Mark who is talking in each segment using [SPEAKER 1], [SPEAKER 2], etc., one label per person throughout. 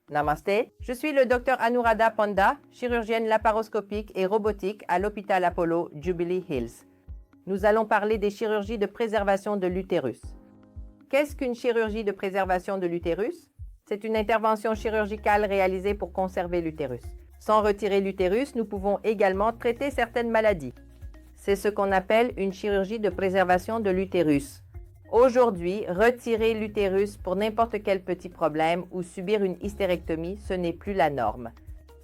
[SPEAKER 1] Namasté, je suis le Dr Anuradha Panda, chirurgienne laparoscopique et robotique à l'hôpital Apollo Jubilee Hills. Nous allons parler des chirurgies de préservation de l'utérus. Qu'est-ce qu'une chirurgie de préservation de l'utérus? C'est une intervention chirurgicale réalisée pour conserver l'utérus. Sans retirer l'utérus, nous pouvons également traiter certaines maladies. C'est ce qu'on appelle une chirurgie de préservation de l'utérus. Aujourd'hui, retirer l'utérus pour n'importe quel petit problème ou subir une hystérectomie, ce n'est plus la norme.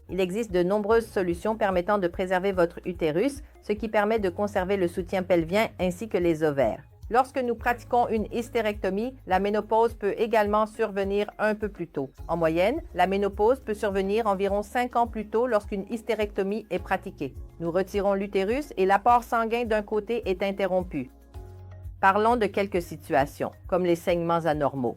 [SPEAKER 1] Il existe de nombreuses solutions permettant de préserver votre utérus, ce qui permet de conserver le soutien pelvien ainsi que les ovaires. Lorsque nous pratiquons une hystérectomie, la ménopause peut également survenir un peu plus tôt. En moyenne, la ménopause peut survenir environ 5 ans plus tôt lorsqu'une hystérectomie est pratiquée. Nous retirons l'utérus et l'apport sanguin d'un côté est interrompu. Parlons de quelques situations, comme les saignements anormaux.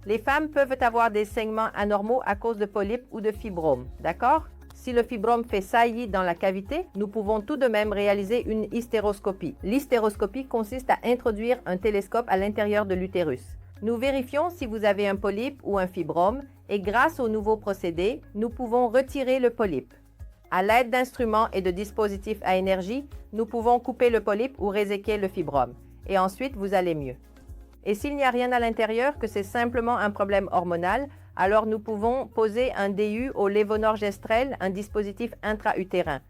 [SPEAKER 1] Les femmes peuvent avoir des saignements anormaux à cause de polypes ou de fibromes, d'accord? Si le fibrome fait saillie dans la cavité, nous pouvons tout de même réaliser une hystéroscopie. L'hystéroscopie consiste à introduire un télescope à l'intérieur de l'utérus. Nous vérifions si vous avez un polype ou un fibrome et grâce au nouveau procédé, nous pouvons retirer le polype. À l'aide d'instruments et de dispositifs à énergie, nous pouvons couper le polype ou réséquer le fibrome. Et ensuite, vous allez mieux. Et s'il n'y a rien à l'intérieur, que c'est simplement un problème hormonal, alors nous pouvons poser un DU au lévonorgestrel, un dispositif intra-utérin.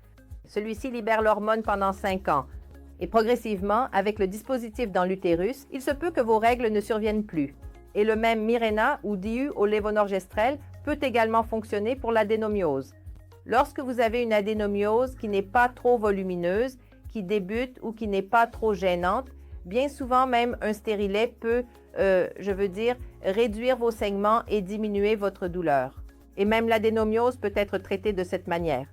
[SPEAKER 1] Celui-ci libère l'hormone pendant 5 ans. Et progressivement, avec le dispositif dans l'utérus, il se peut que vos règles ne surviennent plus. Et le même Mirena ou DU au lévonorgestrel peut également fonctionner pour l'adénomiose. Lorsque vous avez une adénomiose qui n'est pas trop volumineuse, qui débute ou qui n'est pas trop gênante, bien souvent, même un stérilet peut, réduire vos saignements et diminuer votre douleur. Et même l'adénomiose peut être traitée de cette manière.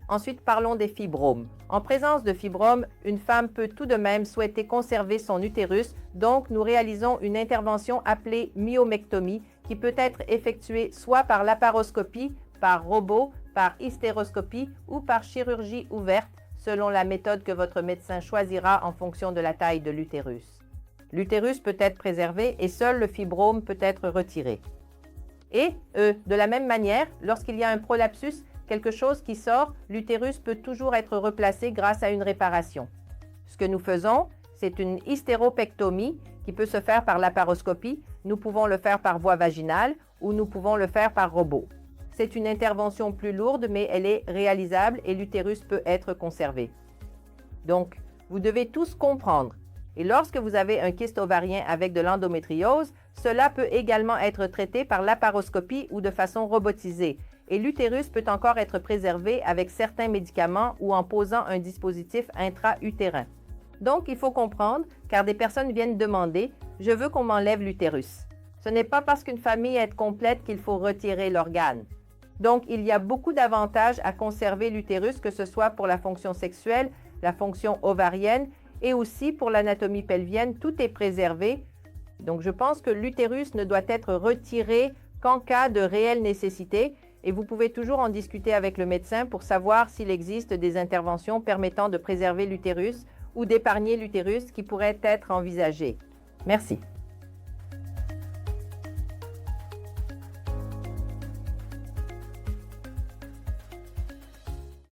[SPEAKER 1] Ensuite, parlons des fibromes. En présence de fibromes, une femme peut tout de même souhaiter conserver son utérus, donc nous réalisons une intervention appelée myomectomie qui peut être effectuée soit par laparoscopie, par robot, par hystéroscopie ou par chirurgie ouverte, selon la méthode que votre médecin choisira en fonction de la taille de l'utérus. L'utérus peut être préservé et seul le fibrome peut être retiré. Et, de la même manière, lorsqu'il y a un prolapsus, quelque chose qui sort, l'utérus peut toujours être replacé grâce à une réparation. Ce que nous faisons, c'est une hystéropectomie qui peut se faire par laparoscopie, nous pouvons le faire par voie vaginale ou nous pouvons le faire par robot. C'est une intervention plus lourde, mais elle est réalisable et l'utérus peut être conservé. Donc, vous devez tous comprendre. Et lorsque vous avez un kyste ovarien avec de l'endométriose, cela peut également être traité par laparoscopie ou de façon robotisée. Et l'utérus peut encore être préservé avec certains médicaments ou en posant un dispositif intra-utérin. Donc, il faut comprendre, car des personnes viennent demander « Je veux qu'on m'enlève l'utérus ». Ce n'est pas parce qu'une famille est complète qu'il faut retirer l'organe. Donc, il y a beaucoup d'avantages à conserver l'utérus, que ce soit pour la fonction sexuelle, la fonction ovarienne et aussi pour l'anatomie pelvienne. Tout est préservé. Donc, je pense que l'utérus ne doit être retiré qu'en cas de réelle nécessité et vous pouvez toujours en discuter avec le médecin pour savoir s'il existe des interventions permettant de préserver l'utérus ou d'épargner l'utérus qui pourraient être envisagées. Merci.